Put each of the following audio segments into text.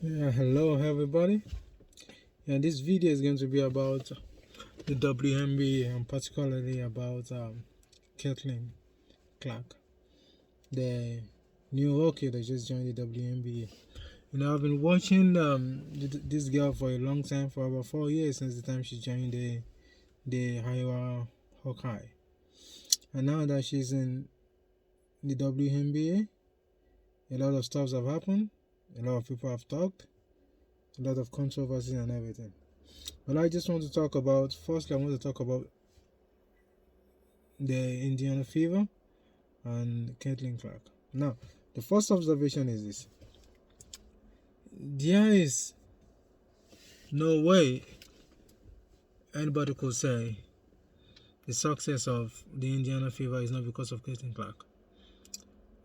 Yeah, hello everybody. Yeah, this video is going to be about the WNBA and particularly about Caitlin Clark, the new rookie that just joined the WNBA. I've been watching this girl for a long time, for about 4 years since the time she joined the Iowa Hawkeye, and now that she's in the WNBA, a lot of stuff have happened, a lot of people have talked, a lot of controversies and everything. But I just want to talk about, firstly, I want to talk about the Indiana Fever and Caitlin Clark. Now, the first observation is this: there is no way anybody could say the success of the Indiana Fever is not because of Caitlin Clark.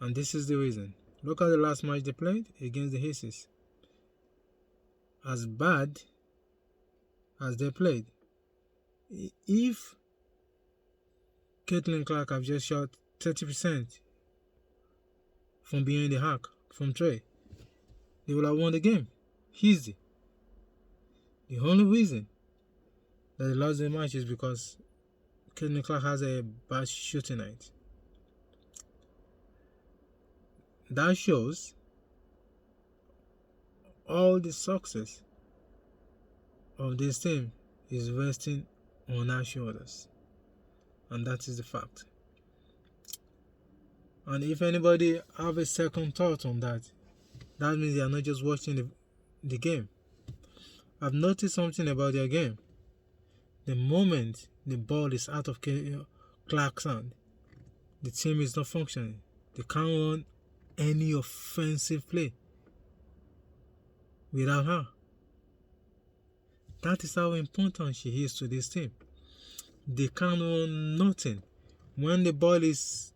And this is the reason. Look at the last match they played against the Aces. As bad as they played, if Caitlin Clark have just shot 30% from behind the arc, from three, they will have won the game. Easy. The only reason that they lost the match is because Caitlin Clark has a bad shooting night. That shows all the success of this team is resting on our shoulders. And that is the fact. And if anybody have a second thought on that, that means they are not just watching the game. I've noticed something about their game. The moment the ball is out of Clark's hand, the team is not functioning. They can't run any offensive play without her. That is how important she is to this team. They can't run nothing. When the ball is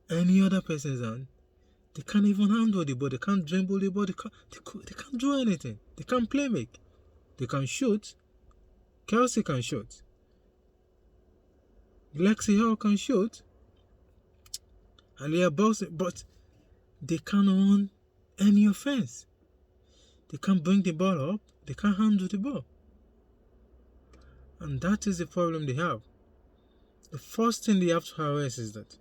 any other person's hand, they can't even handle the ball. They can't dribble the ball. They can't do anything. They can't play make. They can shoot. Kelsey can shoot. Lexi Hall can shoot. Aliyah Boston, but they can't run any offense. They can't bring the ball up. They can't handle the ball. And that is the problem they have. The first thing they have to address is that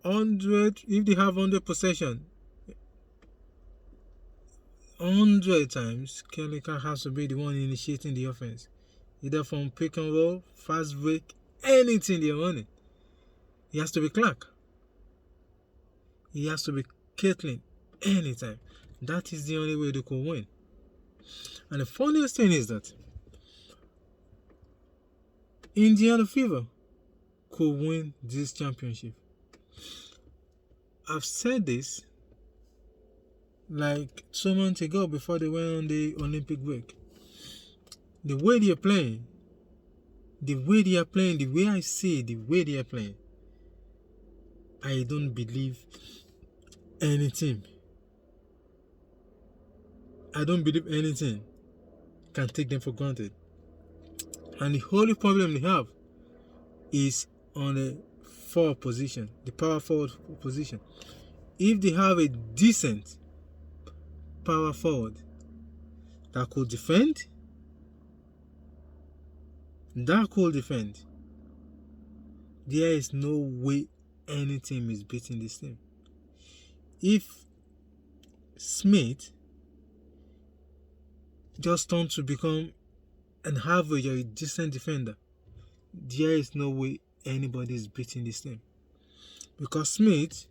if they have 100 possession, 100 times, Kelly Clark has to be the one initiating the offense. Either from pick and roll, fast break, anything they're running. He has to be Clark. He has to be Caitlin anytime. That is the only way they could win. And the funniest thing is that Indiana Fever could win this championship. I've said this like 2 months ago before they went on the Olympic break. The way they are playing, the way I see the way they are playing, I don't believe any team. I don't believe anything can take them for granted. And the only problem they have is on the forward position, the power forward position. If they have a decent power forward that could defend, there is no way any team is beating this team. If Smith just turned to become an average or a decent defender, there is no way anybody is beating this team. Because Smith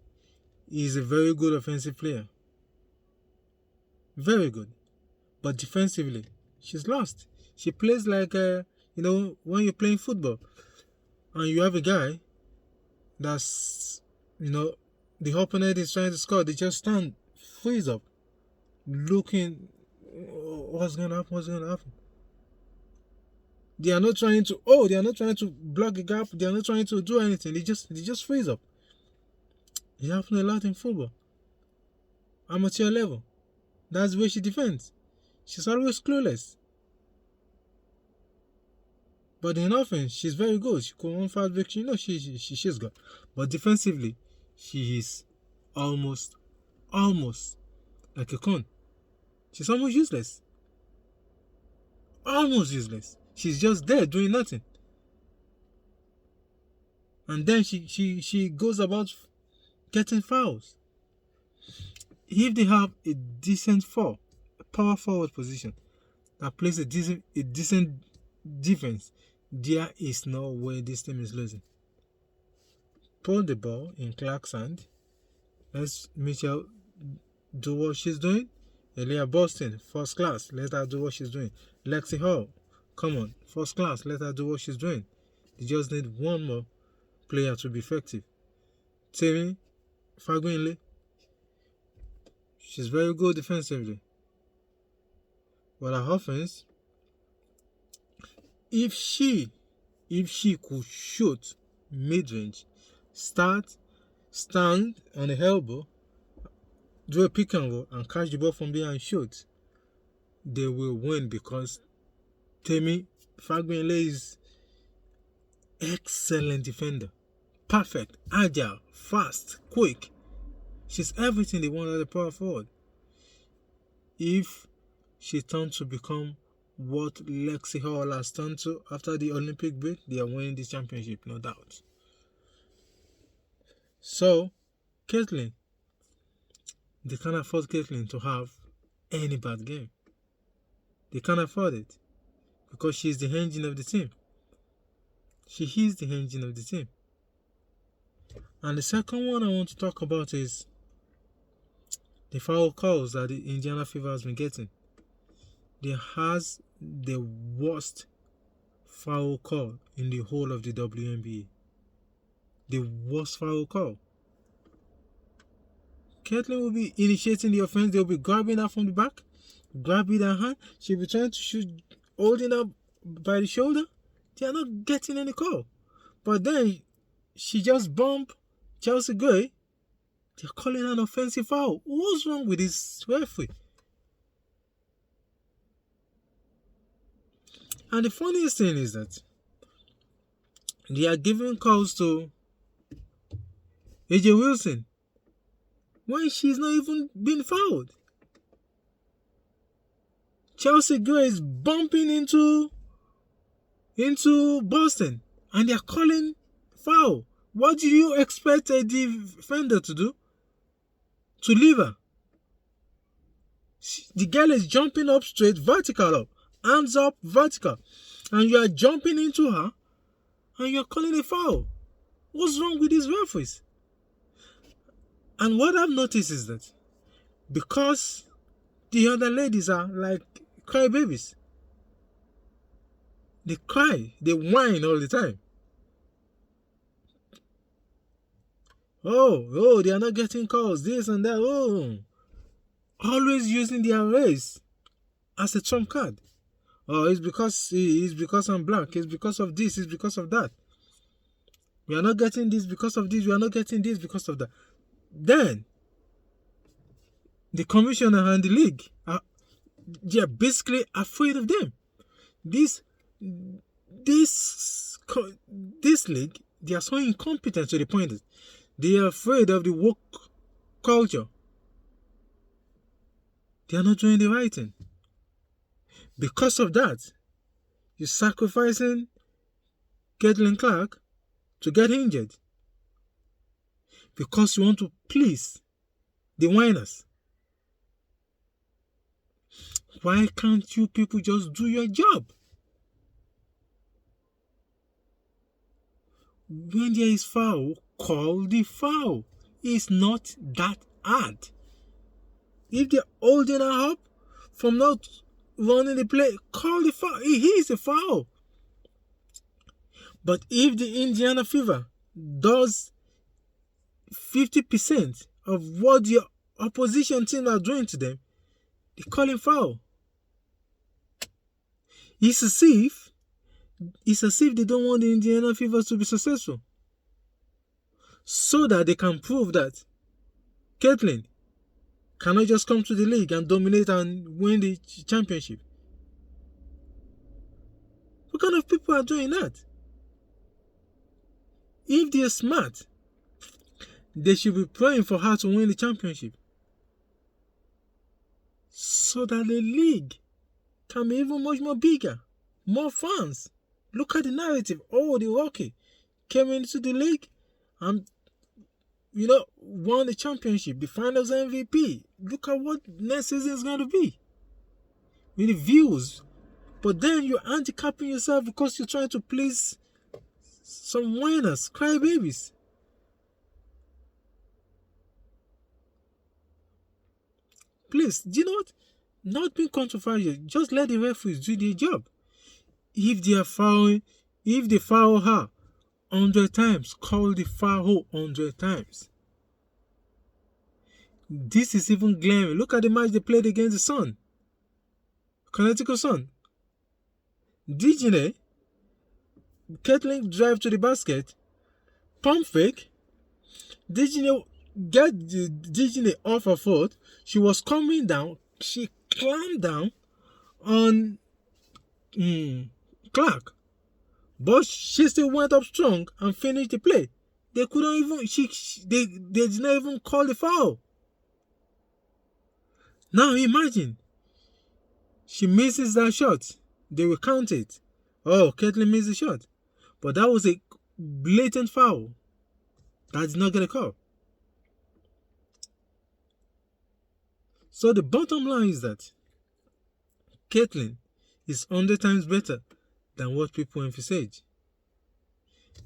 is a very good offensive player. Very good. But defensively, she's lost. She plays like, when you're playing football and you have a guy that's, the opponent is trying to score, they just stand, freeze up, looking, what's going to happen? They are not trying to block a gap. They are not trying to do anything. They just freeze up. It happens a lot in football. Amateur level. That's the way she defends. She's always clueless. But in offense, she's very good. She could run fast break. She's good. But defensively, she is almost like a con. She's almost useless. Almost useless. She's just there doing nothing. And then she goes about getting fouls. If they have a decent power forward position that plays a decent defense, there is no way this team is losing. Put the ball in Clark's hand. Let Mitchell do what she's doing. Elia Boston, first class, let her do what she's doing. Lexi Hall, come on, first class, let her do what she's doing. They just need one more player to be effective. Temi Fagbinle, she's very good defensively. But her offense, if she could shoot mid-range, stand on the elbow, do a pick and roll, and catch the ball from there and shoot, they will win, because Temi Fagbinle is excellent defender. Perfect, agile, fast, quick. She's everything they want at the power forward. If she turns to become what Lexi Hall has turned to after the Olympic break, they are winning this championship, no doubt. So, Caitlin, they can't afford Caitlin to have any bad game. They can't afford it, because she's the engine of the team. She is the engine of the team. And the second one I want to talk about is the foul calls that the Indiana Fever has been getting. They has the worst foul call in the whole of the WNBA. The worst foul call. Caitlin will be initiating the offense. They'll be grabbing her from the back, grabbing her hand. She'll be trying to shoot, holding her by the shoulder. They are not getting any call. But then she just bumped Chelsea Gray. They're calling an offensive foul. What's wrong with this referee? And the funniest thing is that they are giving calls to AJ Wilson when she's not even been fouled. Chelsea Gray is bumping into Boston, and they're calling foul. What do you expect a defender to do? To leave her? The girl is jumping up straight, vertical up, hands up, vertical, and you are jumping into her, and you are calling a foul. What's wrong with these referees? And what I've noticed is that because the other ladies are like crybabies, they cry, they whine all the time. Oh, they are not getting calls, this and that. Oh, always using their race as a trump card. Oh, it's because I'm black. It's because of this. It's because of that. We are not getting this because of this. We are not getting this because of that. Then the commissioner and the league they are basically afraid of them. This league, they are so incompetent to the point that they are afraid of the woke culture. They are not doing the right thing. Because of that, you're sacrificing Caitlin Clark to get injured. Because you want to please the whiners. Why can't you people just do your job? When there is foul, call the foul. It's not that hard. If they're holding her up from not running the play, call the foul. It is a foul. But if the Indiana Fever does 50% of what the opposition team are doing to them, they call it foul. It's as if they don't want the Indiana Fever to be successful, so that they can prove that Caitlin cannot just come to the league and dominate and win the championship. What kind of people are doing that? If they're smart, they should be praying for her to win the championship. so that the league can be even much more bigger, more fans. Look at the narrative. Oh, the Rocky came into the league and won the championship, the finals MVP. Look at what next season is going to be. With the views. But then you're handicapping yourself because you're trying to please some whiners, crybabies. Please, do you know what? Not being controversial, just let the referees do their job. If they foul her 100 times, call the foul 100 times. This is even glaring. Look at the match they played against the Sun. Connecticut Sun. Dijine, Kettling drive to the basket, pump fake. Dijine off her foot. She was coming down. She climbed down on Clark, but she still went up strong and finished the play. They couldn't even. They did not even call the foul. Now imagine she misses that shot. They will count it. Oh, Kettling missed the shot, but that was a blatant foul. That's not gonna call. So the bottom line is that Kettling is 100 times better than what people emphasize.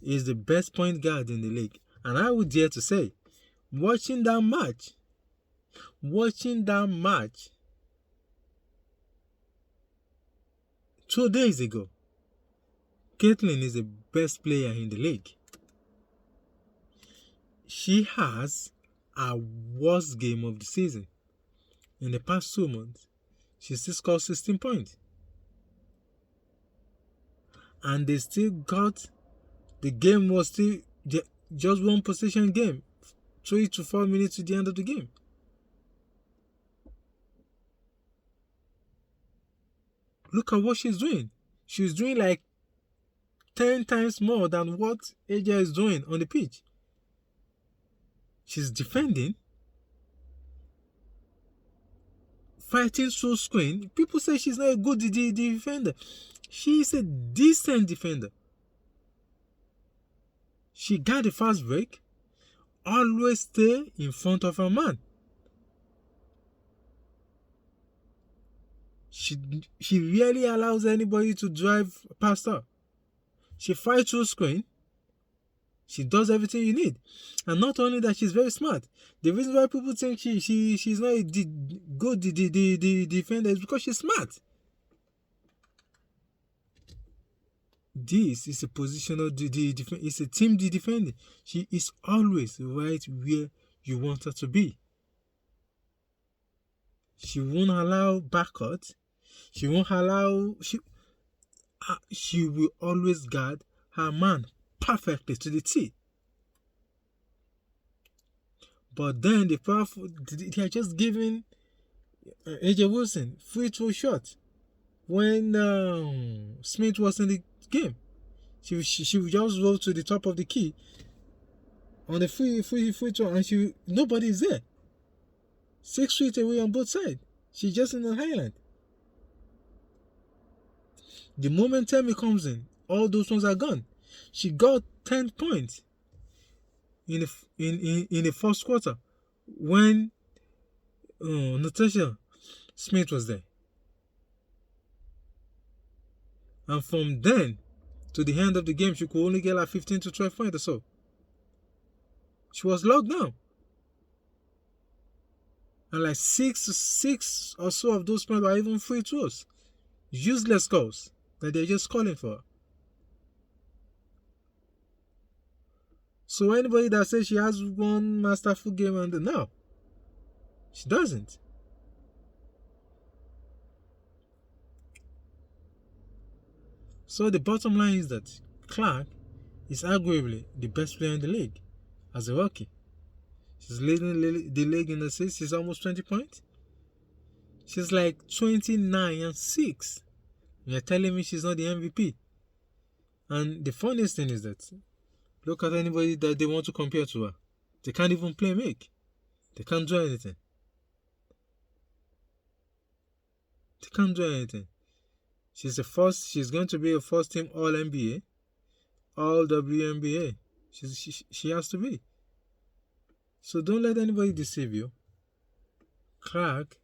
He is the best point guard in the league. And I would dare to say, watching that match 2 days ago, Kettling is the best player in the league. She has a worst game of the season. In the past 2 months, she still scored 16 points. And they still got, the game was still just one possession game, 3 to 4 minutes to the end of the game. Look at what she's doing. She's doing like 10 times more than what AJ is doing on the pitch. She's defending, fighting through screen. People say she's not a good defender. She is a decent defender. She got the fast break. Always stay in front of her man. She rarely allows anybody to drive past her. She fights through screen. She does everything you need. And not only that, she's very smart. The reason why people think she's not a good defender is because she's smart. This is a positional defense. It's a team defending. She is always right where you want her to be. She won't allow backcut. She won't allow. She will always guard her man perfectly to the T. But then they are just giving AJ Wilson free throw shot when Smith was in the game. She would just roll to the top of the key on the free throw, and nobody is there. 6 feet away on both sides. She's just in the highlight. The moment Temi comes in, all those ones are gone. She got 10 points in the first quarter when Natasha Smith was there. And from then to the end of the game, she could only get like 15 to 12 points or so. She was locked down. And like 6 or so of those points are even free throws. Useless calls that they're just calling for. So anybody that says she has one masterful game, and no, she doesn't. So the bottom line is that Clark is arguably the best player in the league as a rookie. She's leading the league in assists. She's almost 20 points. She's like 29-6. You're telling me she's not the MVP. And the funniest thing is that look at anybody that they want to compare to her. They can't even play make. They can't do anything. can't do anything. She's going to be a first team All NBA, All WNBA. She has to be. So don't let anybody deceive you. Clark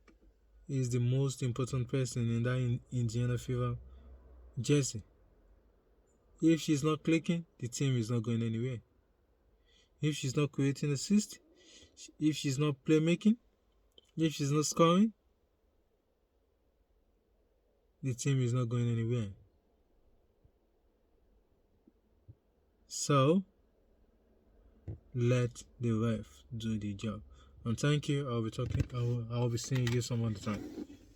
is the most important person in that Indiana Fever jersey. If she's not clicking, the team is not going anywhere. If she's not creating assists, if she's not playmaking, if she's not scoring, the team is not going anywhere. So let the ref do the job. And thank you. I'll be seeing you some other time.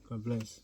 God bless.